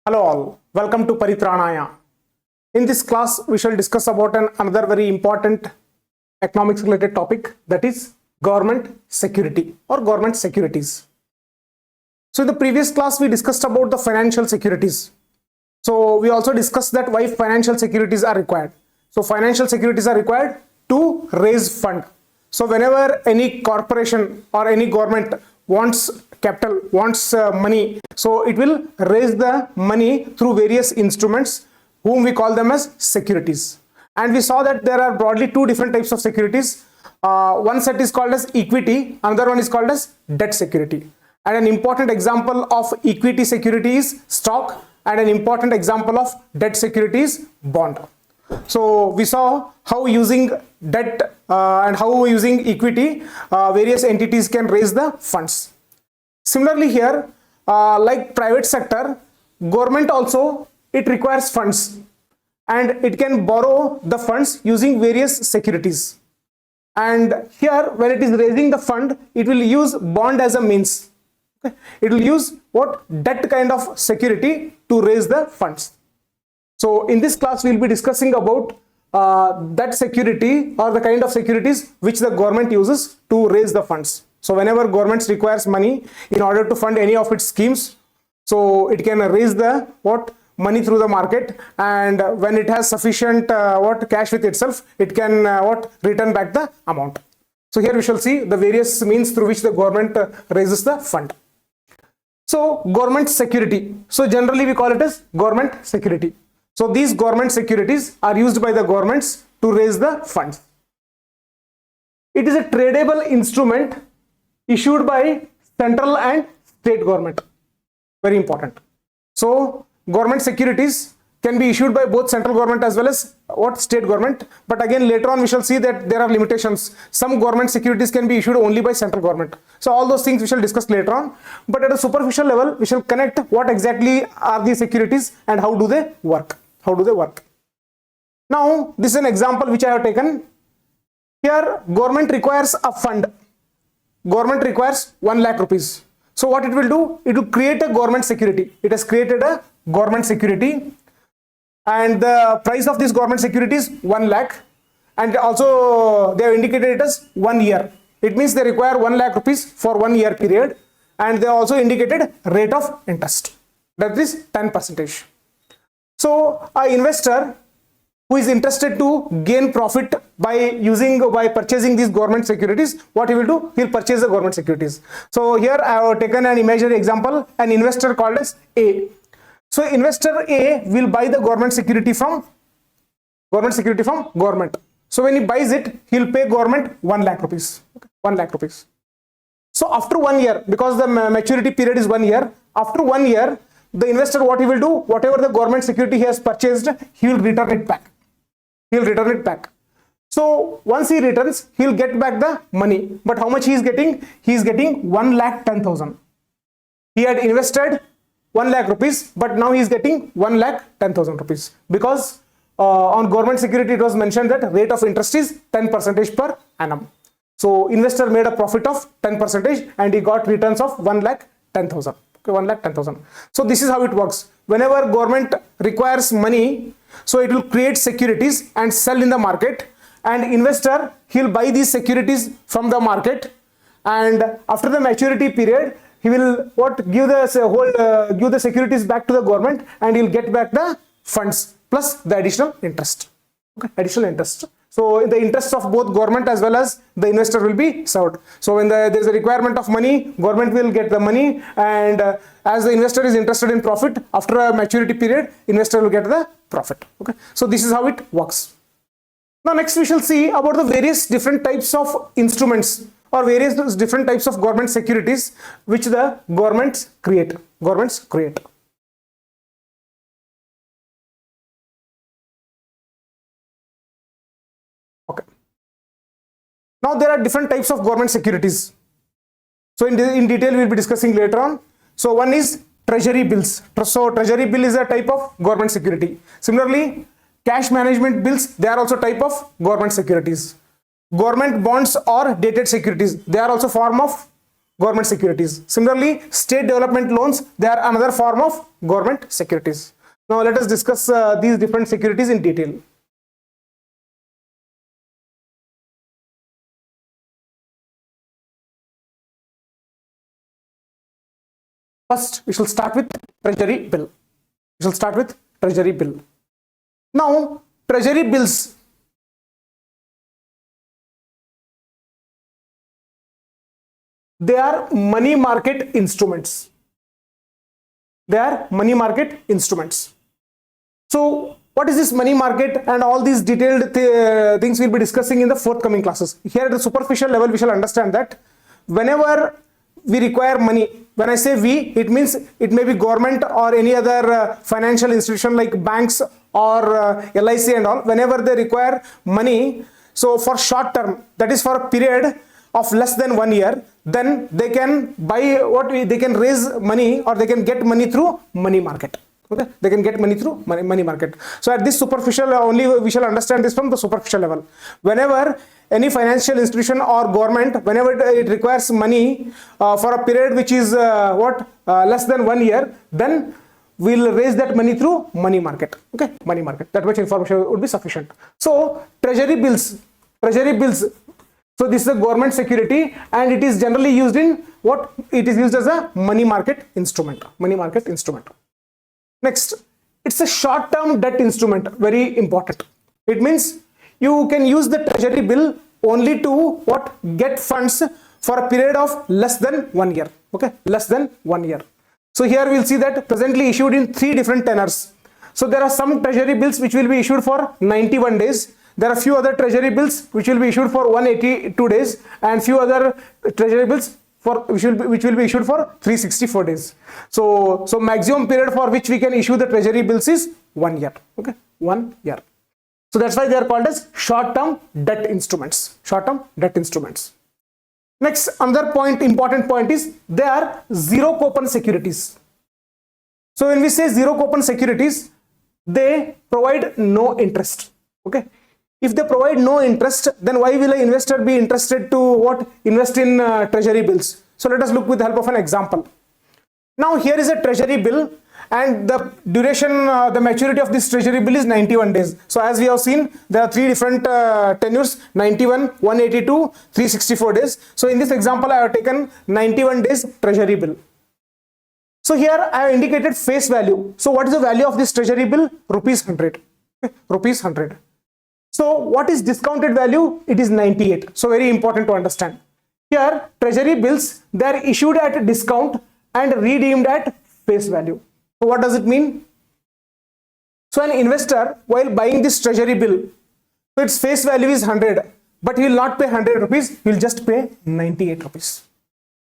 Hello all, welcome to Paritranaya. In this class, we shall discuss about another very important economics related topic, that is government security or government securities. So in the previous class, we discussed about the financial securities. So we also discussed that why financial securities are required. So financial securities are required to raise fund. So whenever any corporation or any government wants capital, wants money, so it will raise the money through various instruments whom we call them as securities. And we saw that there are broadly two different types of securities. One set is called as equity, another one is called as debt security. And an important example of equity security is stock, and an important example of debt security is bond. So we saw how using debt and how using equity, various entities can raise the funds. Similarly here, like private sector, government also, it requires funds and it can borrow the funds using various securities. And here when it is raising the fund, it will use bond as a means. Okay. It will use what? Debt kind of security to raise the funds. So in this class, we will be discussing about that security or the kind of securities which the government uses to raise the funds. So whenever government requires money in order to fund any of its schemes, so it can raise the money through the market, and when it has sufficient cash with itself, it can return back the amount. So here we shall see the various means through which the government raises the fund. So government security. So generally we call it as government security. So these government securities are used by the governments to raise the funds. It is a tradable instrument issued by central and state government. Very important. So government securities can be issued by both central government as well as state government. But again, later on we shall see that there are limitations. Some government securities can be issued only by central government. So all those things we shall discuss later on. But at a superficial level, we shall connect what exactly are these securities and how do they work. Now, this is an example which I have taken. Here, government requires a fund. Government requires 1 lakh rupees. So what it will do? It will create a government security. It has created a government security, and the price of this government security is 1 lakh, and also they have indicated it as 1 year. It means they require 1 lakh rupees for 1 year period, and they also indicated rate of interest, that is 10%. So an investor who is interested to gain profit by purchasing these government securities, what he will do? He will purchase the government securities. So here I have taken an imaginary example, an investor called as A. So investor A will buy the government security from government. So when he buys it, he will pay government 1 lakh rupees. Okay. 1 lakh rupees. So after 1 year, because the maturity period is 1 year, after 1 year, the investor, what he will do? Whatever the government security he has purchased, he will return it back. So once he returns, he will get back the money. But how much he is getting? He is getting 1,10,000. He had invested 1 lakh rupees, but now he is getting 1,10,000 rupees, because on government security it was mentioned that rate of interest is 10% per annum. So investor made a profit of 10% and he got returns of 1,10,000. Okay, 1,10,000. So this is how it works. Whenever government requires money, so it will create securities and sell in the market, and investor, he will buy these securities from the market, and after the maturity period, he will give the securities back to the government, and he will get back the funds plus the additional interest. Okay, additional interest. So the interests of both government as well as the investor will be served. So when there is a requirement of money, government will get the money, and as the investor is interested in profit, after a maturity period, investor will get the profit. Okay, so this is how it works. Now next we shall see about the various different types of instruments or various different types of government securities which the governments create. Okay. Now there are different types of government securities. So in detail we will be discussing later on. So one is treasury bills. So treasury bill is a type of government security. Similarly, cash management bills, they are also type of government securities. Government bonds or dated securities, they are also form of government securities. Similarly, state development loans, they are another form of government securities. Now let us discuss these different securities in detail. First, we shall start with treasury bill. We shall start with treasury bill. Now, treasury bills, they are money market instruments. They are money market instruments. So, what is this money market, and all these detailed things we'll be discussing in the forthcoming classes. Here at the superficial level, we shall understand that whenever we require money, when I say we, it means it may be government or any other financial institution like banks or LIC and all. Whenever they require money, so for short term, that is for a period of less than 1 year, then they can buy they can raise money, or they can get money through money market. Okay, they can get money through money market. So at this superficial only, we shall understand this from the superficial level. Whenever any financial institution or government, whenever it requires money for a period which is less than 1 year, then we'll raise that money through money market. Okay, money market. That much information would be sufficient. So treasury bills. So this is a government security, and it is generally used in what? It is used as a money market instrument. Money market instrument. Next, it's a short-term debt instrument. Very important. It means you can use the treasury bill only to get funds for a period of less than 1 year. Okay, less than 1 year. So here we'll see that presently issued in 3 different tenors. So there are some treasury bills which will be issued for 91 days. There are few other treasury bills which will be issued for 182 days, and few other treasury bills which will be issued for 364 days. So maximum period for which we can issue the treasury bills is 1 year. Okay, 1 year. So that's why they are called as short-term debt instruments. Short-term debt instruments. Next, another important point is they are zero coupon securities. So when we say zero coupon securities, they provide no interest. Okay. If they provide no interest, then why will an investor be interested to invest in treasury bills? So let us look with the help of an example. Now here is a treasury bill, and the duration, the maturity of this treasury bill is 91 days. So as we have seen, there are 3 different tenures: 91, 182, 364 days. So in this example, I have taken 91 days treasury bill. So here I have indicated face value. So what is the value of this treasury bill? Rupees 100. Okay, rupees 100. So what is discounted value? It is 98. So very important to understand. Here treasury bills, they are issued at a discount and redeemed at face value. So what does it mean? So an investor, while buying this treasury bill, so its face value is 100, but he will not pay 100 rupees, he will just pay 98 rupees.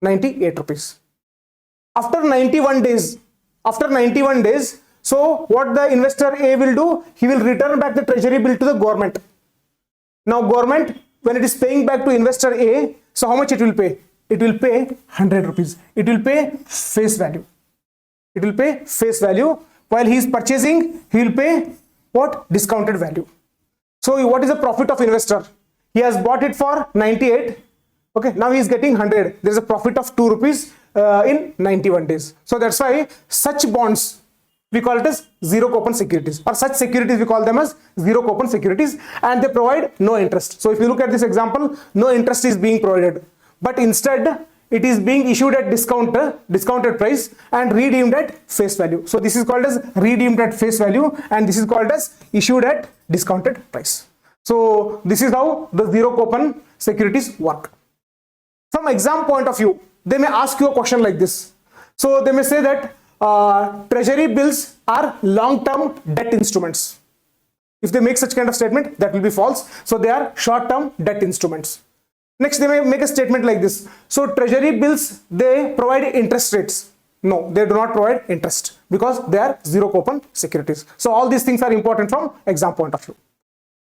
98 rupees. After 91 days, so what the investor A will do? He will return back the treasury bill to the government. Now government, when it is paying back to investor A, so how much it will pay? It will pay 100 rupees. It will pay face value. It will pay face value. While he is purchasing, he will pay what? Discounted value. So what is the profit of investor? He has bought it for 98. Okay, now he is getting 100. There is a profit of 2 rupees in 91 days. So that's why such bonds, we call it as zero coupon securities, or such securities we call them as zero coupon securities, and they provide no interest. So if you look at this example, no interest is being provided, but instead it is being issued at discounted price and redeemed at face value. So this is called as redeemed at face value, and this is called as issued at discounted price. So this is how the zero coupon securities work. From exam point of view, they may ask you a question like this. So they may say that treasury bills are long-term debt instruments. If they make such kind of statement, that will be false. So they are short-term debt instruments. Next, they may make a statement like this. So treasury bills, they provide interest rates. No, they do not provide interest because they are zero coupon securities. So all these things are important from exam point of view.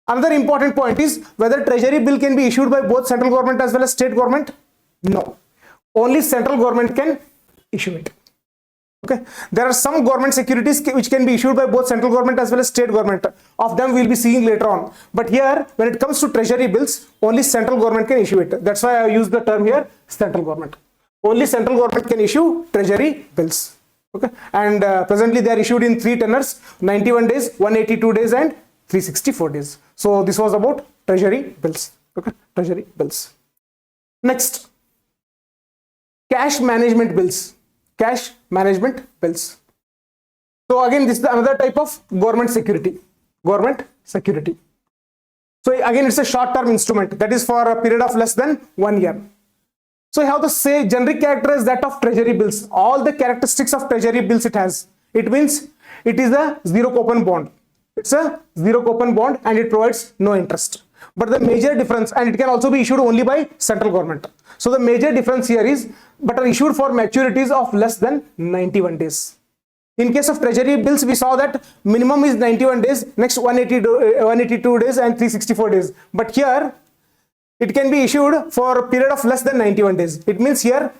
Another important point is whether treasury bill can be issued by both central government as well as state government. No, only central government can issue it. Okay, there are some government securities which can be issued by both central government as well as state government. Of them we will be seeing later on. But here, when it comes to treasury bills, only central government can issue it. That's why I use the term here central government. Only central government can issue treasury bills. Okay, and presently they are issued in 3 tenors: 91 days, 182 days, and 364 days. So this was about treasury bills. Okay, treasury bills. Next, cash management bills. Cash management bills. So again, this is another type of government security. Government security. So again, it's a short-term instrument that is for a period of less than 1 year. So you have to say generic character is that of treasury bills. All the characteristics of treasury bills it has. It means it is a zero coupon bond. It's a zero coupon bond and it provides no interest. But the major difference, and it can also be issued only by central government. So the major difference here is, but are issued for maturities of less than 91 days. In case of treasury bills, we saw that minimum is 91 days, next 182 days and 364 days. But here, it can be issued for a period of less than 91 days. It means here,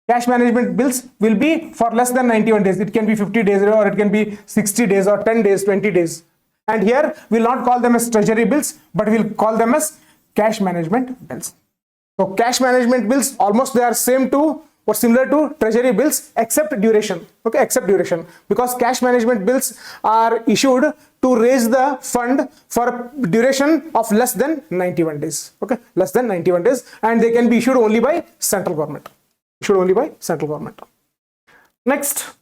cash management bills will be for less than 91 days. It can be 50 days or it can be 60 days or 10 days, 20 days. And here, we will not call them as treasury bills, but we will call them as cash management bills. So cash management bills, almost they are same to or similar to treasury bills except duration. Okay, except duration, because cash management bills are issued to raise the fund for a duration of less than 91 days. Okay, less than 91 days, and they can be issued only by central government. Issued only by central government. Next,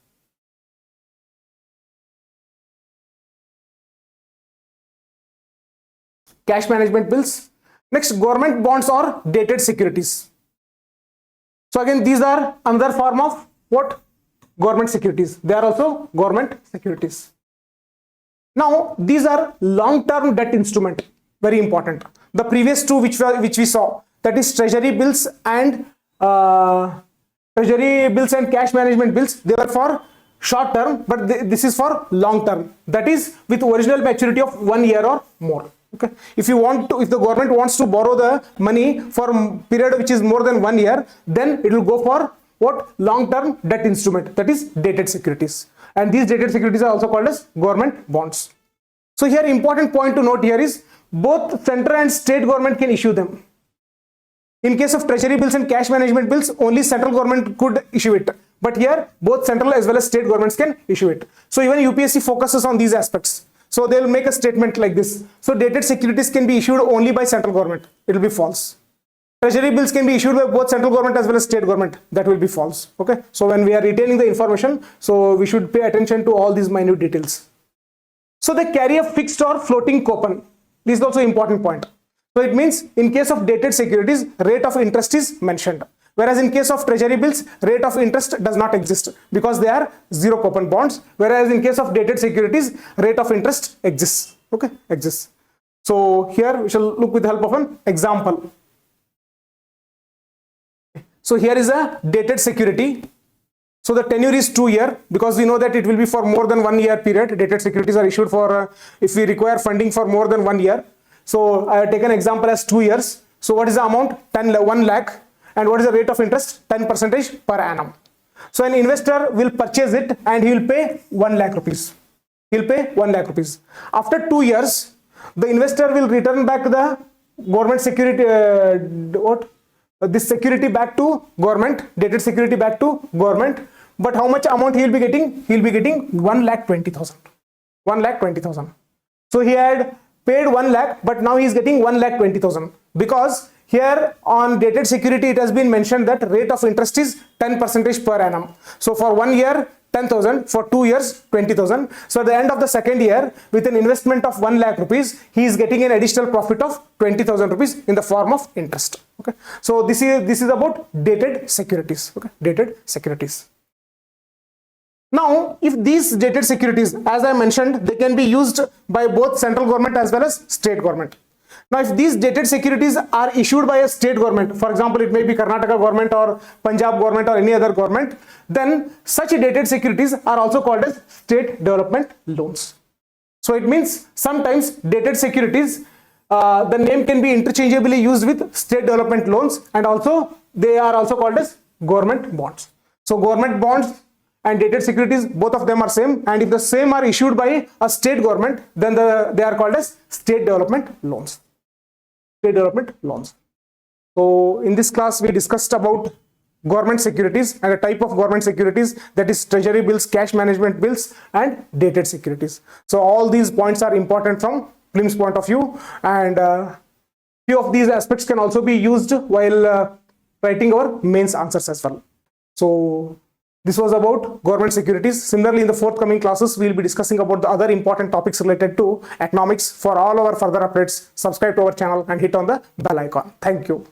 cash management bills. Next, government bonds or dated securities. So again, these are another form of what? Government securities. They are also government securities. Now, these are long-term debt instrument. Very important. The previous two which we saw, that is treasury bills and cash management bills, they were for short term, but this is for long term. That is with original maturity of 1 year or more. Okay, if the government wants to borrow the money for a period which is more than 1 year, then it will go for what? Long-term debt instrument, that is dated securities. And these dated securities are also called as government bonds. So here, important point to note here is both central and state government can issue them. In case of treasury bills and cash management bills, only central government could issue it. But here, both central as well as state governments can issue it. So even UPSC focuses on these aspects. So they will make a statement like this. So dated securities can be issued only by central government. It will be false. Treasury bills can be issued by both central government as well as state government. That will be false. Okay. So when we are retaining the information, so we should pay attention to all these minute details. So they carry a fixed or floating coupon. This is also an important point. So it means in case of dated securities, rate of interest is mentioned. Whereas in case of treasury bills, rate of interest does not exist because they are zero coupon bonds. Whereas in case of dated securities, rate of interest exists. Okay, exists. So here we shall look with the help of an example. So here is a dated security. So the tenure is 2 years because we know that it will be for more than 1 year period. Dated securities are issued for if we require funding for more than 1 year. So I have taken example as 2 years. So what is the amount? 1 lakh. And what is the rate of interest? 10% per annum. So an investor will purchase it and he will pay 1 lakh rupees. He'll pay 1 lakh rupees. After 2 years, the investor will return back the government security, this security back to government, dated security back to government. But how much amount he will be getting? He will be getting 1,20,000. 1,20,000. So he had paid 1 lakh, but now he is getting 1,20,000 because here on dated security, it has been mentioned that rate of interest is 10% per annum. So for 1 year, 10,000, for 2 years, 20,000. So at the end of the second year, with an investment of 1 lakh rupees, he is getting an additional profit of 20,000 rupees in the form of interest. Okay. So this is about dated securities. Okay. Dated securities. Now, if these dated securities, as I mentioned, they can be used by both central government as well as state government. Now, if these dated securities are issued by a state government, for example, it may be Karnataka government or Punjab government or any other government, then such dated securities are also called as state development loans. So it means sometimes dated securities, the name can be interchangeably used with state development loans, and also they are also called as government bonds. So government bonds and dated securities, both of them are same, and if the same are issued by a state government, then they are called as state development loans. State development loans. So in this class we discussed about government securities, and a type of government securities, that is treasury bills, cash management bills, and dated securities. So all these points are important from prelims point of view, and few of these aspects can also be used while writing our mains answers as well. So this was about government securities. Similarly, in the forthcoming classes, we will be discussing about the other important topics related to economics. For all our further updates, subscribe to our channel and hit on the bell icon. Thank you.